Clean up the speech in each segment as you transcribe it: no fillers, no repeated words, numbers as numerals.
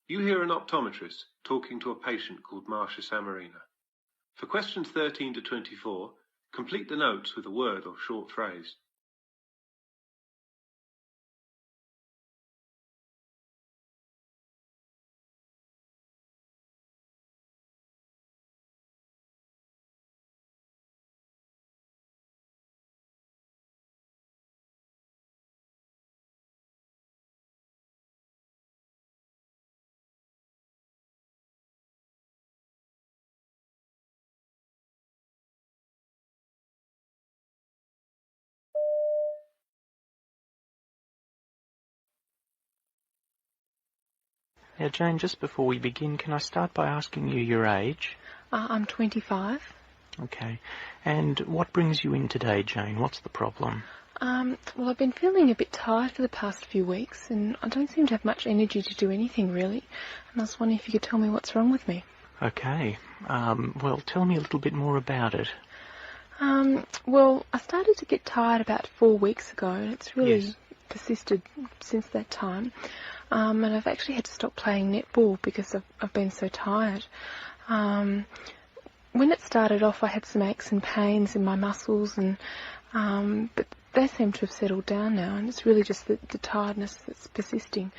You hear an optometrist talking to a patient called Marcia Samarina. For questions 13 to 24, complete the notes with a word or short phrase. Now, Jane, just before we begin, can I start by asking you your age? I'm 25. Okay. And what brings you in today, Jane? What's the problem? Well, I've been feeling a bit tired for the past few weeks, and I don't seem to have much energy to do anything, really. And I was wondering if you could tell me what's wrong with me. Okay. Well, tell me a little bit more about it. Well, I started to get tired about 4 weeks ago, and it's really persisted since that time. And I've actually had to stop playing netball because I've been so tired. When it started off, I had some aches and pains in my muscles, and but they seem to have settled down now, and it's really just the tiredness that's persisting.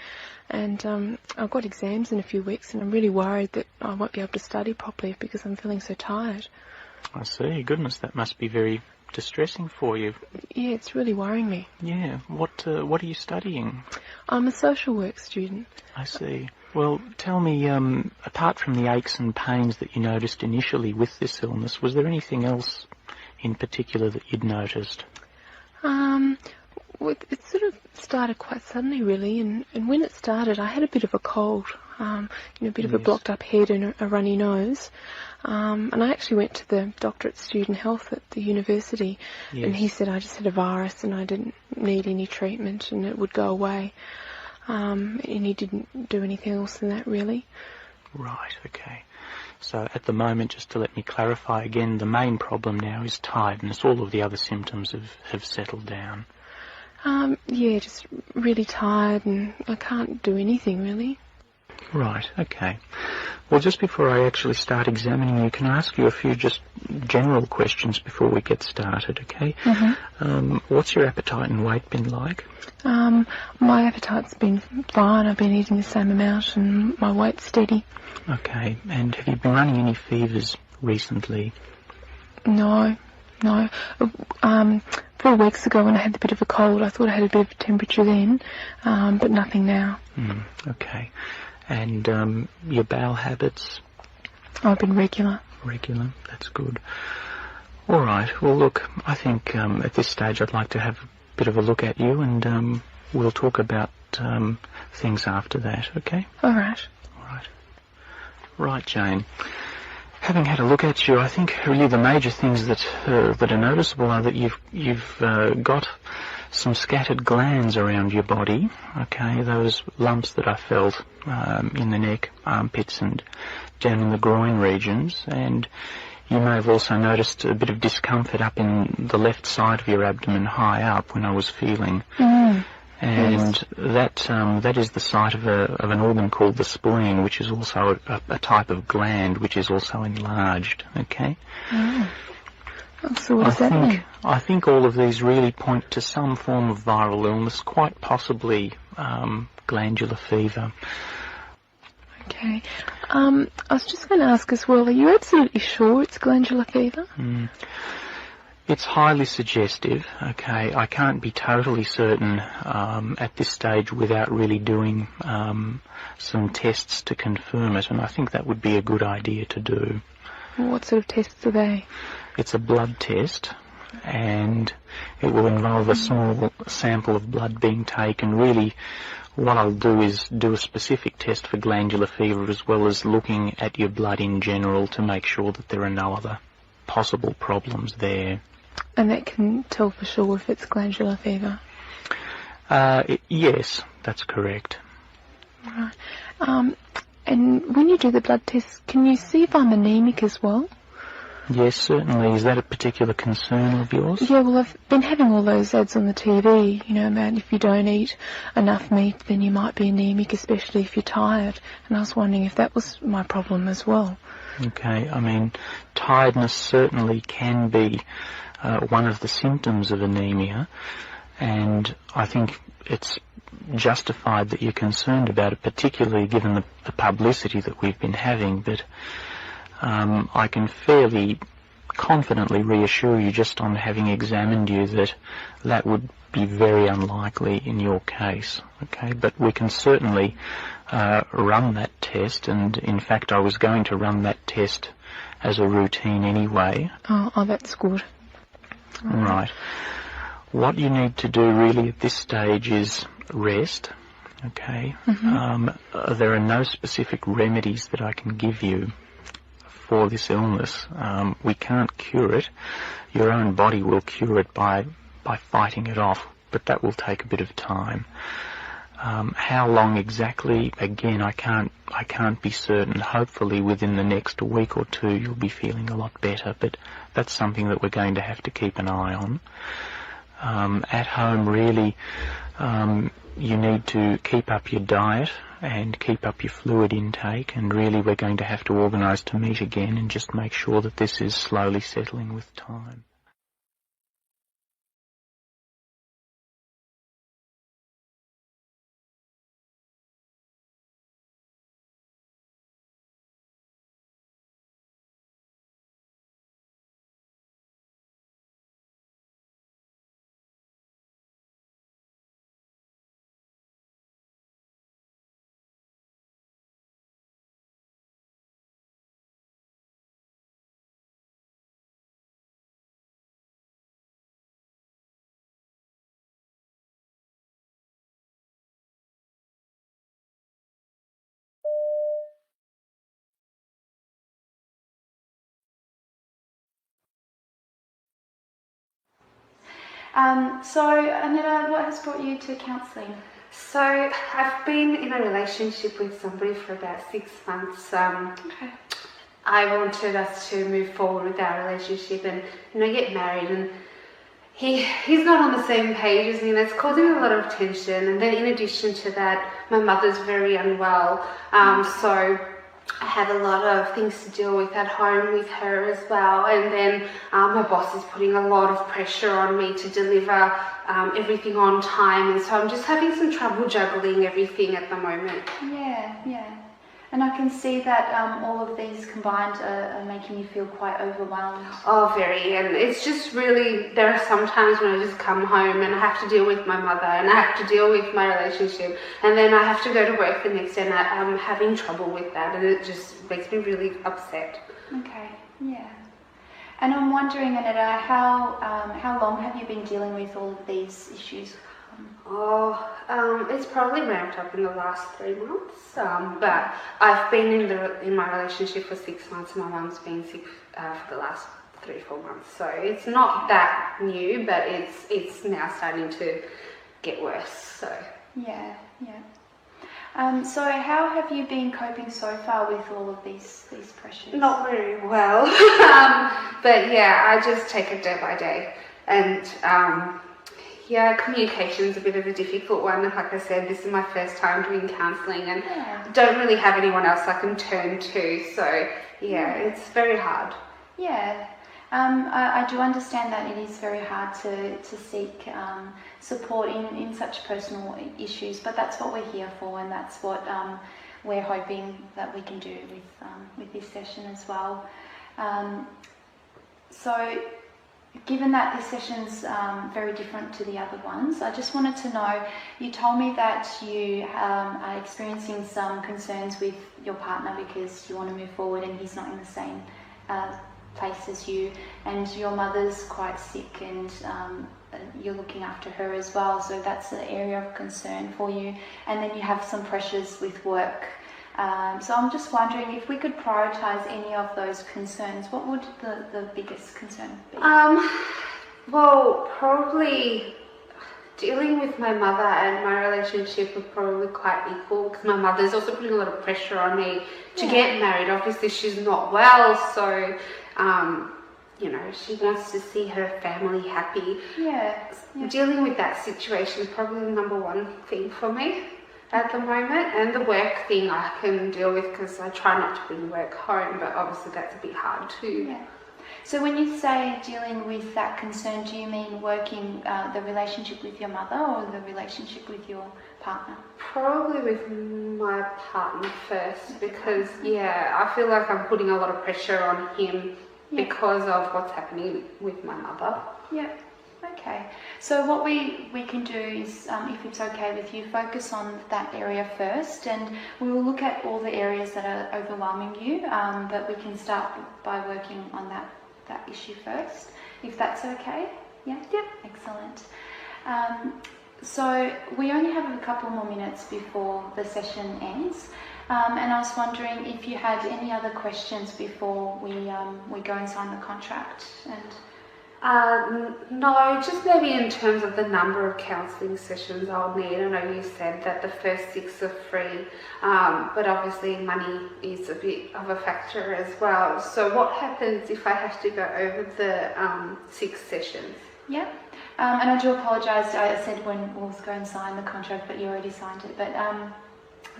And I've got exams in a few weeks, and I'm really worried that I won't be able to study properly because I'm feeling so tired. I see. Goodness, that must be very distressing for you. Yeah, it's really worrying me. Yeah. What are you studying? I'm a social work student. I see. Well, tell me, apart from the aches and pains that you noticed initially with this illness, was there anything else in particular that you'd noticed? Well, it sort of started quite suddenly, really, and when it started, I had a bit of a cold, a bit of a blocked up head and a runny nose. And I actually went to the doctor at Student Health at the university, and he said I just had a virus and I didn't need any treatment and it would go away. And he didn't do anything else than that, really. Right, okay. So at the moment, just to let me clarify again, the main problem now is tiredness. All of the other symptoms have settled down. Yeah, just really tired, and I can't do anything, really. Right, okay. Well, just before I actually start examining you, can I ask you a few just general questions before we get started, okay? Mm-hmm. What's your appetite and weight been like? My appetite's been fine. I've been eating the same amount, and my weight's steady. Okay, and have you been running any fevers recently? No. 4 weeks ago when I had a bit of a cold, I thought I had a bit of a temperature then, but nothing now. Okay. And your bowel habits? I've been regular. Regular, that's good. All right, well look, I think at this stage I'd like to have a bit of a look at you, and we'll talk about things after that, okay? All right. Right, Jane. Having had a look at you, I think really the major things that are noticeable are that you've got some scattered glands around your body, okay, those lumps that I felt in the neck, armpits and down in the groin regions, and you may have also noticed a bit of discomfort up in the left side of your abdomen, high up, when I was feeling. And that is the site of an organ called the spleen, which is also a type of gland which is also enlarged, okay? So what does that mean? I think all of these really point to some form of viral illness, quite possibly glandular fever. Okay. I was just going to ask as well, are you absolutely sure it's glandular fever? It's highly suggestive, okay. I can't be totally certain at this stage without really doing some tests to confirm it, and I think that would be a good idea to do. What sort of tests are they? It's a blood test, and it will involve a small sample of blood being taken. Really, what I'll do is do a specific test for glandular fever as well as looking at your blood in general to make sure that there are no other possible problems there. And that can tell for sure if it's glandular fever? Yes, that's correct. Right. And when you do the blood test, can you see if I'm anemic as well? Yes, certainly. Is that a particular concern of yours? Yeah, well, I've been having all those ads on the TV, you know, about if you don't eat enough meat, then you might be anemic, especially if you're tired. And I was wondering if that was my problem as well. Okay, I mean, tiredness certainly can be one of the symptoms of anemia, and I think it's justified that you're concerned about it, particularly given the publicity that we've been having, but I can fairly confidently reassure you, just on having examined you, that that would be very unlikely in your case. Okay, but we can certainly run that test, and in fact I was going to run that test as a routine anyway. Oh, that's good. Right. What you need to do really at this stage is rest. Okay. There are no specific remedies that I can give you for this illness. We can't cure it. Your own body will cure it by fighting it off, but that will take a bit of time. How long exactly? Again, I can't be certain. Hopefully within the next week or two you'll be feeling a lot better, but that's something that we're going to have to keep an eye on. At home, really, you need to keep up your diet and keep up your fluid intake, and really we're going to have to organise to meet again and just make sure that this is slowly settling with time. So, Anita, what has brought you to counselling? So, I've been in a relationship with somebody for about 6 months. Okay. I wanted us to move forward with our relationship and, get married, and he's not on the same page as me, and it's causing a lot of tension. And then in addition to that, my mother's very unwell, so I have a lot of things to deal with at home with her as well, and then my boss is putting a lot of pressure on me to deliver everything on time, and so I'm just having some trouble juggling everything at the moment. Yeah. And I can see that all of these combined are making you feel quite overwhelmed. Oh, very. And it's just really, there are some times when I just come home and I have to deal with my mother and I have to deal with my relationship, and then I have to go to work the next day, and I'm having trouble with that, and it just makes me really upset. Okay, yeah. And I'm wondering, Anita, how long have you been dealing with all of these issues? It's probably ramped up in the last 3 months, but I've been in my relationship for 6 months, and my mum's been sick for the last 3-4 months, so it's not that new, but it's now starting to get worse. So yeah. So how have you been coping so far with all of these pressures? Not very well, but yeah, I just take it day by day, and communication's a bit of a difficult one. Like I said, this is my first time doing counselling, and don't really have anyone else I can turn to. So it's very hard. Yeah, I do understand that it is very hard to seek support in such personal issues, but that's what we're here for, and that's what we're hoping that we can do with this session as well. So, given that this session's very different to the other ones, I just wanted to know, you told me that you are experiencing some concerns with your partner because you want to move forward and he's not in the same place as you, and your mother's quite sick, and you're looking after her as well, so that's an area of concern for you. And then you have some pressures with work. So I'm just wondering if we could prioritise any of those concerns. What would the biggest concern be? Well, probably dealing with my mother and my relationship are probably quite equal, because my mother's also putting a lot of pressure on me to get married. Obviously she's not well, so you know, she wants to see her family happy. Yeah. Dealing with that situation is probably the number one thing for me at the moment, and the work thing I can deal with because I try not to bring work home, but obviously that's a bit hard too. Yeah. So when you say dealing with that concern, do you mean working the relationship with your mother or the relationship with your partner? Probably with my partner first, because I feel like I'm putting a lot of pressure on him because of what's happening with my mother. Yeah. Okay. So what we can do is, if it's okay with you, focus on that area first, and we will look at all the areas that are overwhelming you, but we can start by working on that issue first, if that's okay. Yeah? Yep. Excellent. So we only have a couple more minutes before the session ends, and I was wondering if you had any other questions before we go and sign the contract. No, just maybe in terms of the number of counselling sessions I'll need. I know you said that the first 6 are free, but obviously money is a bit of a factor as well. So what happens if I have to go over the 6 sessions? Yeah, and I do apologise, I said when we'll go and sign the contract, but you already signed it. But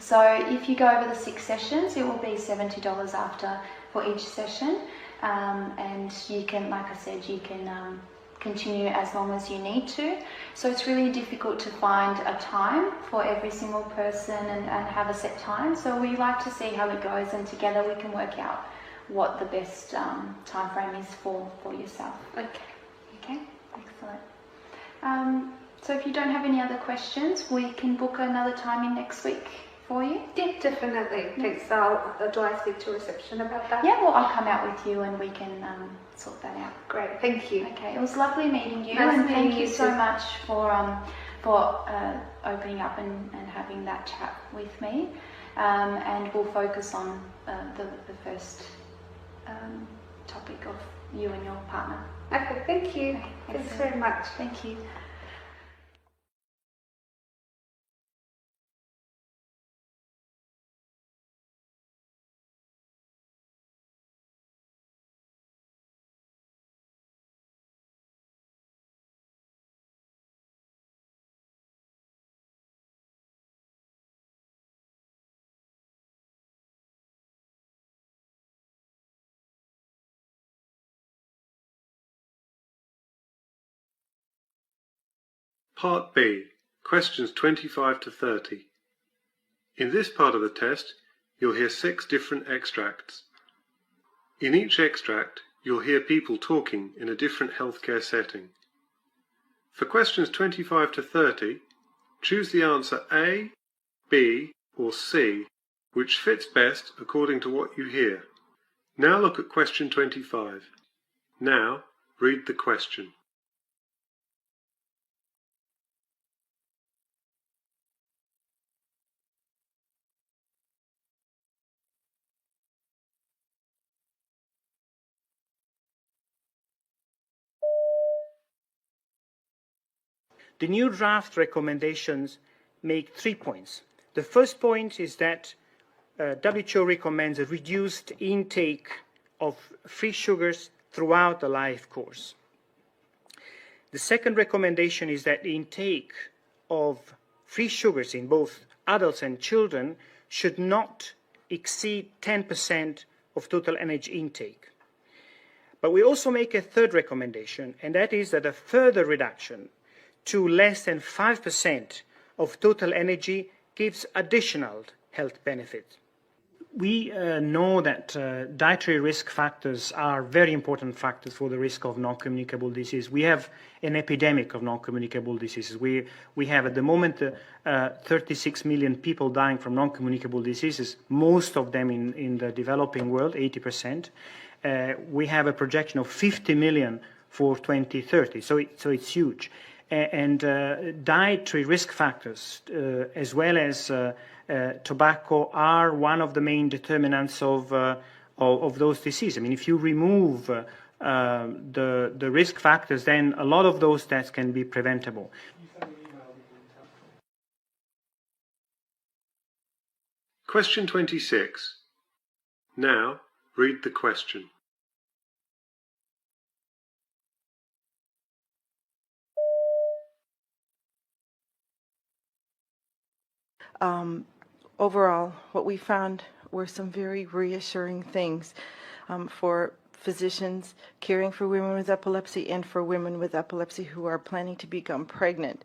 so if you go over the 6 sessions, it will be $70 after for each session. And you can, like I said, you can continue as long as you need to. So it's really difficult to find a time for every single person and have a set time. So we like to see how it goes, and together we can work out what the best time frame is for yourself. Okay, excellent. So if you don't have any other questions, we can book another timing next week for you. Yeah, definitely. Thanks. Do I speak to reception about that? Yeah, well, I'll come out with you and we can sort that out. Great, thank you. Okay, it was lovely meeting you, Nice and meeting thank you you so too. much for opening up and having that chat with me. And we'll focus on the first topic of you and your partner. Okay, thank you. Okay, Thanks excellent. very much. Thank you. Part B, questions 25 to 30. In this part of the test, you'll hear 6 different extracts. In each extract, you'll hear people talking in a different healthcare setting. For questions 25 to 30, choose the answer A, B, or C, which fits best according to what you hear. Now look at question 25. Now, read the question. The new draft recommendations make 3 points. The first point is that WHO recommends a reduced intake of free sugars throughout the life course. The second recommendation is that the intake of free sugars in both adults and children should not exceed 10% of total energy intake. But we also make a third recommendation, and that is that a further reduction to less than 5% of total energy gives additional health benefits. We know that dietary risk factors are very important factors for the risk of non-communicable disease. We have an epidemic of non-communicable diseases. We have at the moment 36 million people dying from non-communicable diseases, most of them in the developing world, 80%. We have a projection of 50 million for 2030, so it's huge. And dietary risk factors, as well as tobacco, are one of the main determinants of those diseases. I mean, if you remove the risk factors, then a lot of those deaths can be preventable. Question 26. Now, read the question. Overall, what we found were some very reassuring things for physicians caring for women with epilepsy and for women with epilepsy who are planning to become pregnant.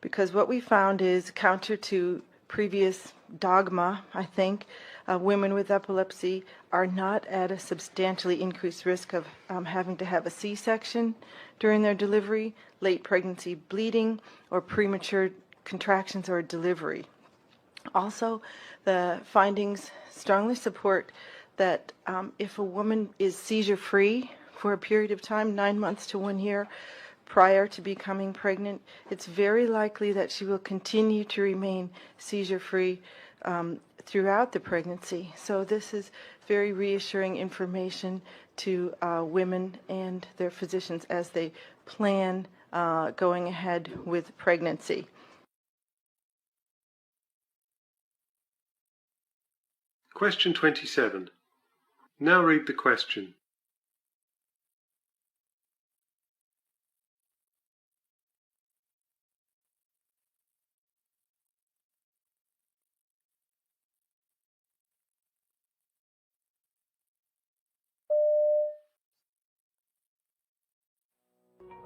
Because what we found is counter to previous dogma, I think, women with epilepsy are not at a substantially increased risk of having to have a C-section during their delivery, late pregnancy bleeding, or premature contractions or delivery. Also, the findings strongly support that if a woman is seizure-free for a period of time, 9 months to 1 year, prior to becoming pregnant, it's very likely that she will continue to remain seizure-free throughout the pregnancy. So this is very reassuring information to women and their physicians as they plan going ahead with pregnancy. Question 27. Now read the question.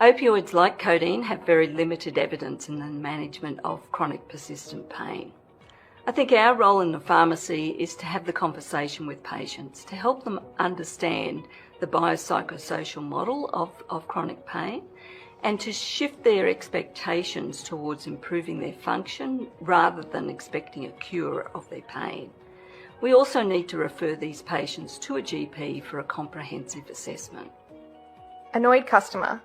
Opioids like codeine have very limited evidence in the management of chronic persistent pain. I think our role in the pharmacy is to have the conversation with patients to help them understand the biopsychosocial model of chronic pain and to shift their expectations towards improving their function rather than expecting a cure of their pain. We also need to refer these patients to a GP for a comprehensive assessment. Annoyed customer.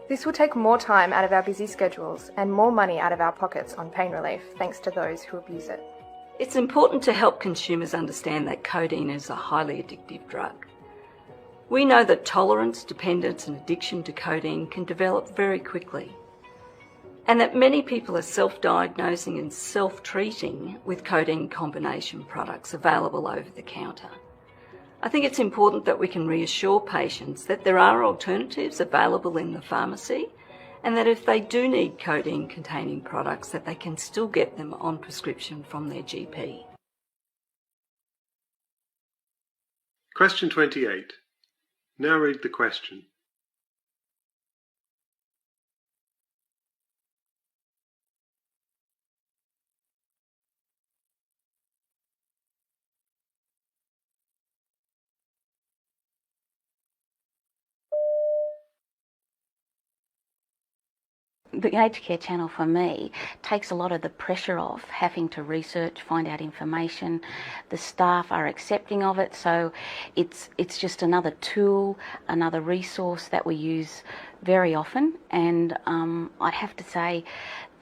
This will take more time out of our busy schedules and more money out of our pockets on pain relief, thanks to those who abuse it. It's important to help consumers understand that codeine is a highly addictive drug. We know that tolerance, dependence and addiction to codeine can develop very quickly, and that many people are self-diagnosing and self-treating with codeine combination products available over the counter. I think it's important that we can reassure patients that there are alternatives available in the pharmacy and that if they do need codeine-containing products, that they can still get them on prescription from their GP. Question 28. Now read the question. The aged care channel for me takes a lot of the pressure off having to research, find out information. The staff are accepting of it, so it's just another tool, another resource that we use very often, and I have to say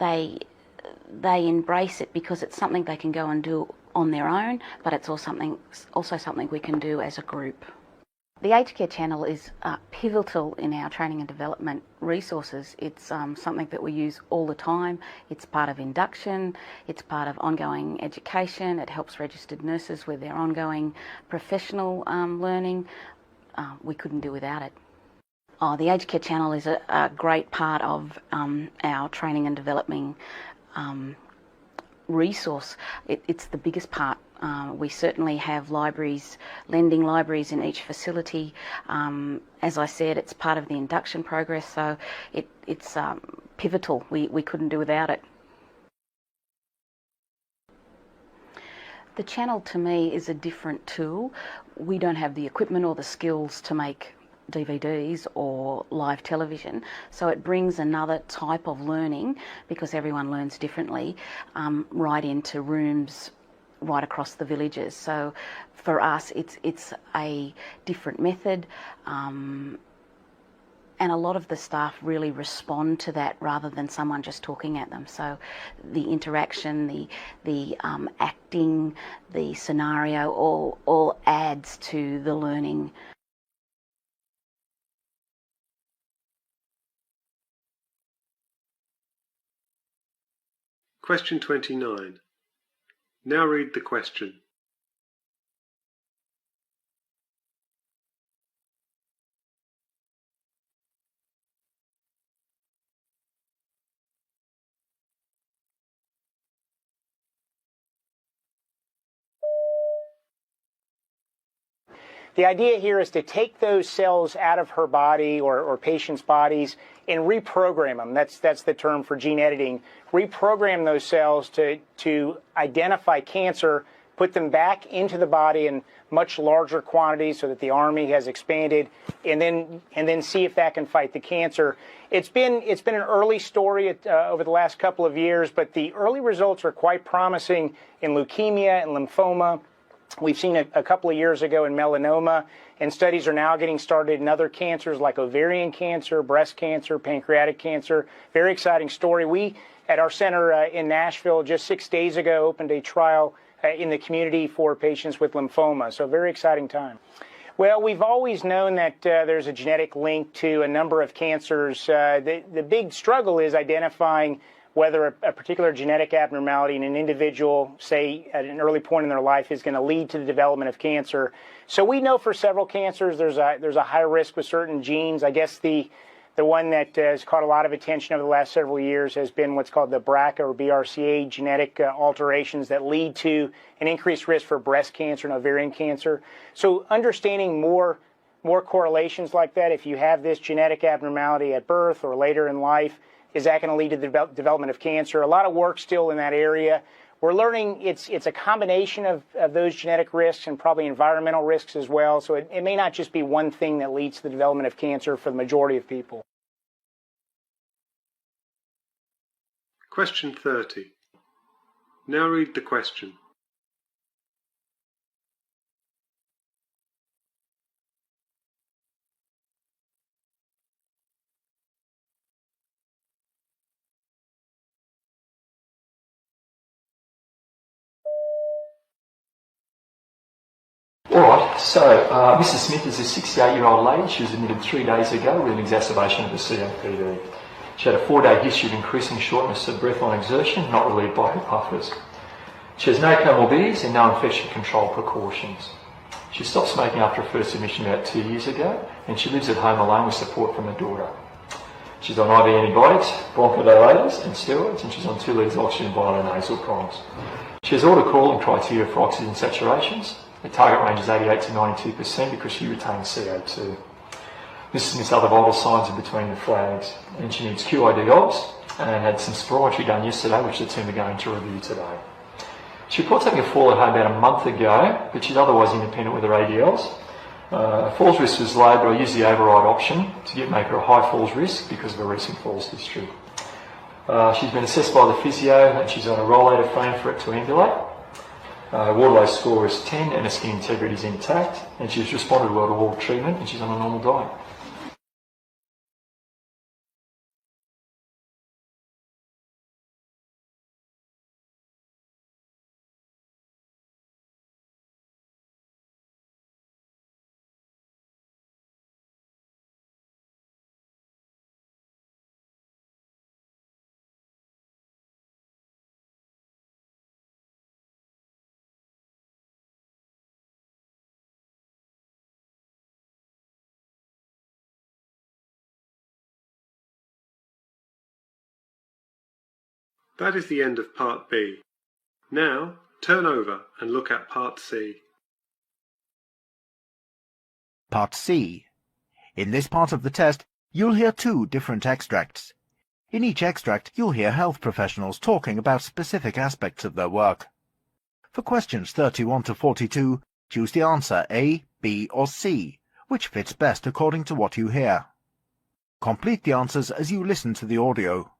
they embrace it because it's something they can go and do on their own, but it's also something we can do as a group. The aged care channel is pivotal in our training and development resources. It's something that we use all the time. It's part of induction, it's part of ongoing education, it helps registered nurses with their ongoing professional learning. We couldn't do without it. The aged care channel is a great part of our training and development resource. It's the biggest part. We certainly have libraries, lending libraries in each facility. As I said, it's part of the induction progress, so it's pivotal. We couldn't do without it. The channel to me is a different tool. We don't have the equipment or the skills to make DVDs or live television, so it brings another type of learning, because everyone learns differently, right into rooms right across the villages. So for us it's a different method, and a lot of the staff really respond to that rather than someone just talking at them. So the interaction, the acting, the scenario all adds to the learning. Question 29. Now read the question. The idea here is to take those cells out of her body or patients' bodies and reprogram them. That's the term for gene editing. Reprogram those cells to identify cancer, put them back into the body in much larger quantities so that the army has expanded, and then see if that can fight the cancer. It's been an early story over the last couple of years, but the early results are quite promising in leukemia and lymphoma. We've seen a couple of years ago in melanoma, and studies are now getting started in other cancers like ovarian cancer, breast cancer, pancreatic cancer. Very exciting story. We, at our center in Nashville, just 6 days ago, opened a trial in the community for patients with lymphoma. So a very exciting time. Well, we've always known that there's a genetic link to a number of cancers. The big struggle is identifying whether a particular genetic abnormality in an individual, say at an early point in their life, is going to lead to the development of cancer. So we know for several cancers there's a high risk with certain genes. I guess the one that has caught a lot of attention over the last several years has been what's called the BRCA or BRCA genetic alterations that lead to an increased risk for breast cancer and ovarian cancer. So understanding more correlations like that, if you have this genetic abnormality at birth or later in life, is that going to lead to the development of cancer? A lot of work still in that area. We're learning it's a combination of those genetic risks and probably environmental risks as well. So it may not just be one thing that leads to the development of cancer for the majority of people. Question 30. Now read the question. Alright, so Mrs. Smith is a 68-year-old lady. She was admitted 3 days ago with an exacerbation of the COPD. She had a 4-day history of increasing shortness of breath on exertion, not relieved by her puffers. She has no comorbidities and no infection control precautions. She stopped smoking after her first admission about 2 years ago, and she lives at home alone with support from her daughter. She's on IV antibiotics, bronchodilators and steroids, and she's on 2 litres of oxygen via her nasal prongs. She has all the calling criteria for oxygen saturations. The target range is 88 to 92% because she retains CO2. Mrs. Smith's other vital signs are between the flags, and she needs QID obs and had some spirometry done yesterday, which the team are going to review today. She reports having a fall at home about a month ago, but she's otherwise independent with her ADLs. Falls risk was low, but I used the override option to make her a high falls risk because of her recent falls history. She's been assessed by the physio, and she's on a rollator frame for it to ambulate. Waterloo score is 10 and her skin integrity is intact, and she's responded well to all treatment and she's on a normal diet. That is the end of Part B. Now, turn over and look at Part C. Part C. In this part of the test, you'll hear 2 different extracts. In each extract, you'll hear health professionals talking about specific aspects of their work. For questions 31 to 42, choose the answer A, B or C, which fits best according to what you hear. Complete the answers as you listen to the audio.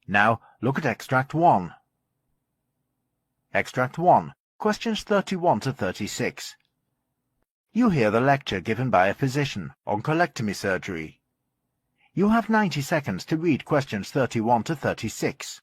Now, look at Extract 1. Extract 1, questions 31 to 36. You hear the lecture given by a physician on colectomy surgery. You have 90 seconds to read questions 31 to 36.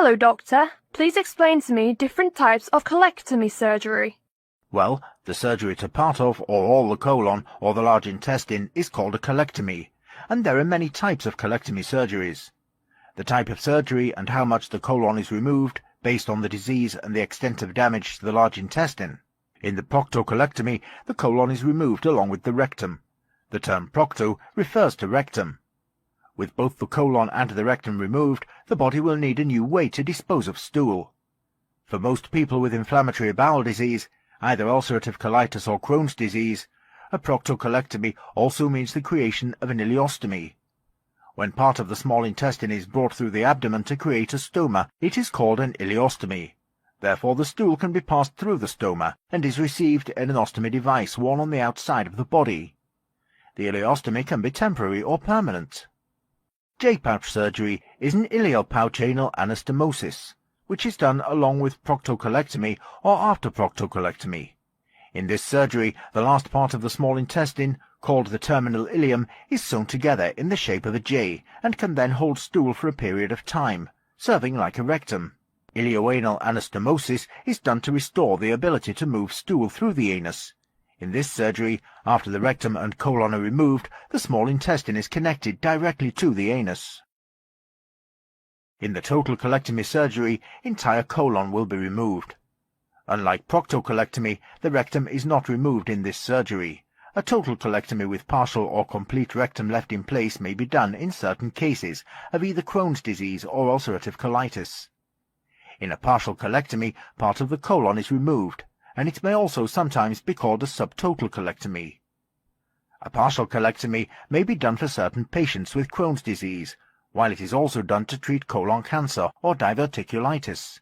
Hello, doctor. Please explain to me different types of colectomy surgery. Well, the surgery to part of or all the colon or the large intestine is called a colectomy, and there are many types of colectomy surgeries. The type of surgery and how much the colon is removed based on the disease and the extent of damage to the large intestine. In the proctocolectomy, the colon is removed along with the rectum. The term procto refers to rectum. With both the colon and the rectum removed, the body will need a new way to dispose of stool. For most people with inflammatory bowel disease, either ulcerative colitis or Crohn's disease, a proctocolectomy also means the creation of an ileostomy. When part of the small intestine is brought through the abdomen to create a stoma, it is called an ileostomy. Therefore, the stool can be passed through the stoma and is received in an ostomy device worn on the outside of the body. The ileostomy can be temporary or permanent. J-pouch surgery is an ileal pouch anal anastomosis, which is done along with proctocolectomy or after proctocolectomy. In this surgery, the last part of the small intestine, called the terminal ileum, is sewn together in the shape of a J and can then hold stool for a period of time, serving like a rectum. Ileoanal anastomosis is done to restore the ability to move stool through the anus. In this surgery, after the rectum and colon are removed, the small intestine is connected directly to the anus. In the total colectomy surgery, entire colon will be removed. Unlike proctocolectomy, the rectum is not removed in this surgery. A total colectomy with partial or complete rectum left in place may be done in certain cases of either Crohn's disease or ulcerative colitis. In a partial colectomy, part of the colon is removed, and it may also sometimes be called a subtotal colectomy. A partial colectomy may be done for certain patients with Crohn's disease, while it is also done to treat colon cancer or diverticulitis.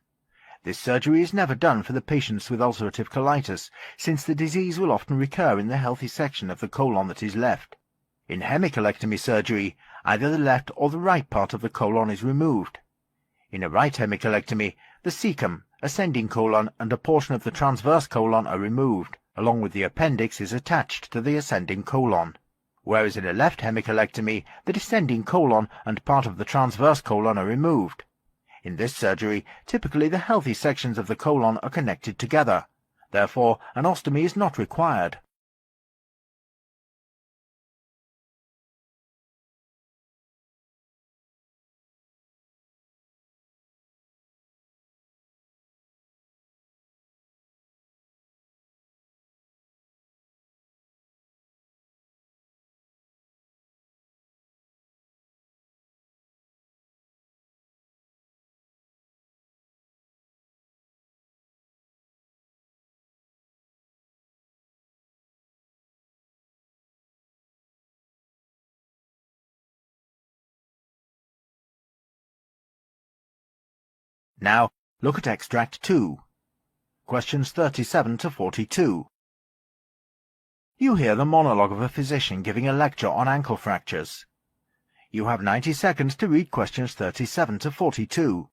This surgery is never done for the patients with ulcerative colitis, since the disease will often recur in the healthy section of the colon that is left. In hemicolectomy surgery, either the left or the right part of the colon is removed. In a right hemicolectomy, the cecum, ascending colon, and a portion of the transverse colon are removed, along with the appendix is attached to the ascending colon. Whereas in a left hemicolectomy, the descending colon and part of the transverse colon are removed. In this surgery, typically the healthy sections of the colon are connected together. Therefore, an ostomy is not required. Now, look at extract 2. Questions 37 to 42. You hear the monologue of a physician giving a lecture on ankle fractures. You have 90 seconds to read questions 37 to 42.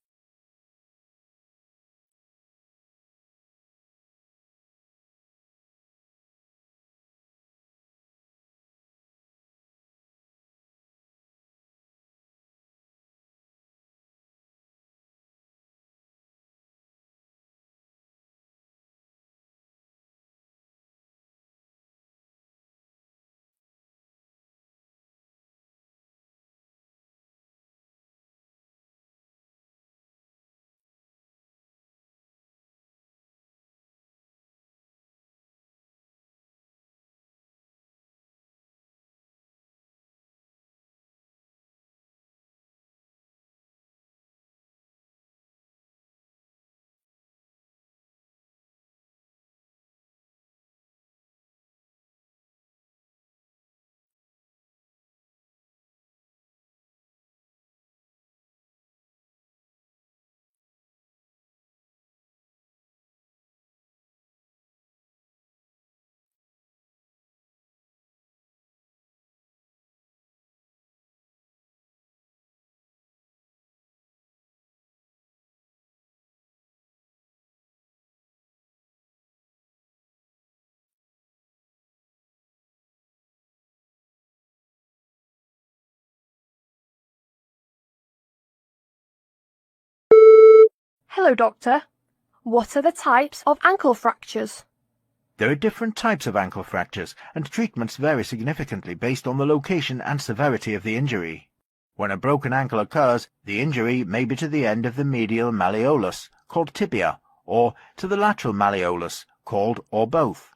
Hello, doctor. What are the types of ankle fractures? There are different types of ankle fractures, and treatments vary significantly based on the location and severity of the injury. When a broken ankle occurs, the injury may be to the end of the medial malleolus, called tibia, or to the lateral malleolus, called or both.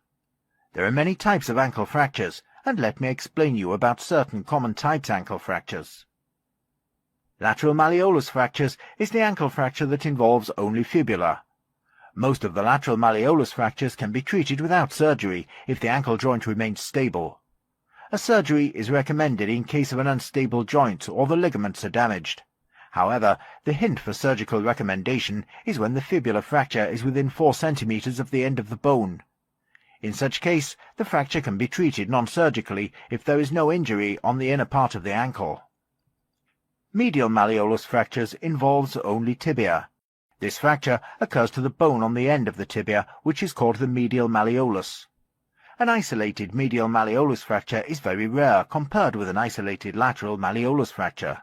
There are many types of ankle fractures, and let me explain you about certain common types ankle fractures. Lateral malleolus fractures is the ankle fracture that involves only fibula. Most of the lateral malleolus fractures can be treated without surgery if the ankle joint remains stable. A surgery is recommended in case of an unstable joint or the ligaments are damaged. However, the hint for surgical recommendation is when the fibular fracture is within 4 centimeters of the end of the bone. In such case, the fracture can be treated non-surgically if there is no injury on the inner part of the ankle. Medial malleolus fractures involves only tibia. This fracture occurs to the bone on the end of the tibia, which is called the medial malleolus. An isolated medial malleolus fracture is very rare compared with an isolated lateral malleolus fracture.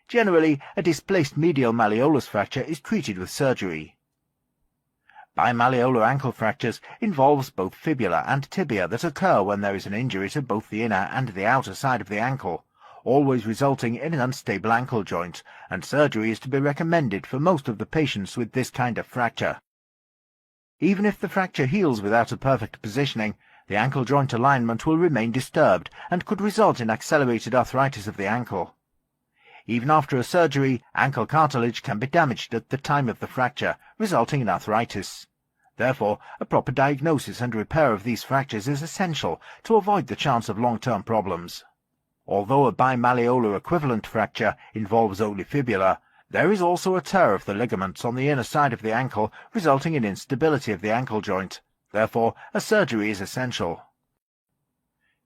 Generally, a displaced medial malleolus fracture is treated with surgery. Bimalleolar ankle fractures involves both fibula and tibia that occur when there is an injury to both the inner and the outer side of the ankle, always resulting in an unstable ankle joint, and surgery is to be recommended for most of the patients with this kind of fracture. Even if the fracture heals without a perfect positioning, the ankle joint alignment will remain disturbed and could result in accelerated arthritis of the ankle. Even after a surgery, ankle cartilage can be damaged at the time of the fracture, resulting in arthritis. Therefore, a proper diagnosis and repair of these fractures is essential to avoid the chance of long-term problems. Although a bimalleolar equivalent fracture involves only fibula, there is also a tear of the ligaments on the inner side of the ankle, resulting in instability of the ankle joint. Therefore, a surgery is essential.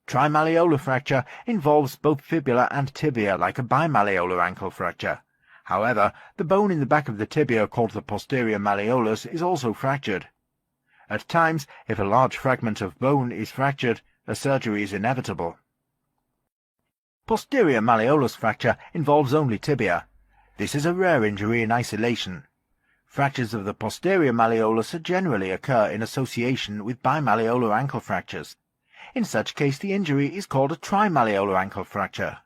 Trimalleolar fracture involves both fibula and tibia like a bimalleolar ankle fracture. However, the bone in the back of the tibia called the posterior malleolus is also fractured. At times, if a large fragment of bone is fractured, a surgery is inevitable. Posterior malleolus fracture involves only tibia. This is a rare injury in isolation. Fractures of the posterior malleolus generally occur in association with bimalleolar ankle fractures. In such case, the injury is called a trimalleolar ankle fracture.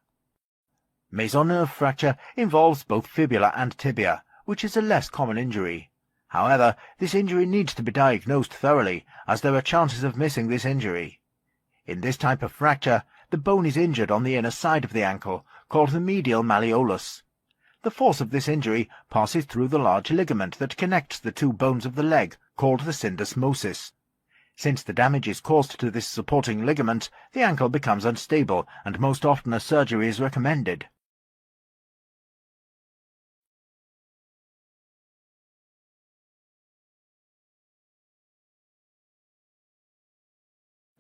Mesonerve fracture involves both fibula and tibia, which is a less common injury. However, this injury needs to be diagnosed thoroughly, as there are chances of missing this injury. In this type of fracture, the bone is injured on the inner side of the ankle, called the medial malleolus. The force of this injury passes through the large ligament that connects the two bones of the leg, called the syndesmosis. Since the damage is caused to this supporting ligament, the ankle becomes unstable, and most often a surgery is recommended.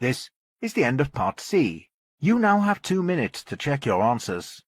This is the end of Part C. You now have 2 minutes to check your answers.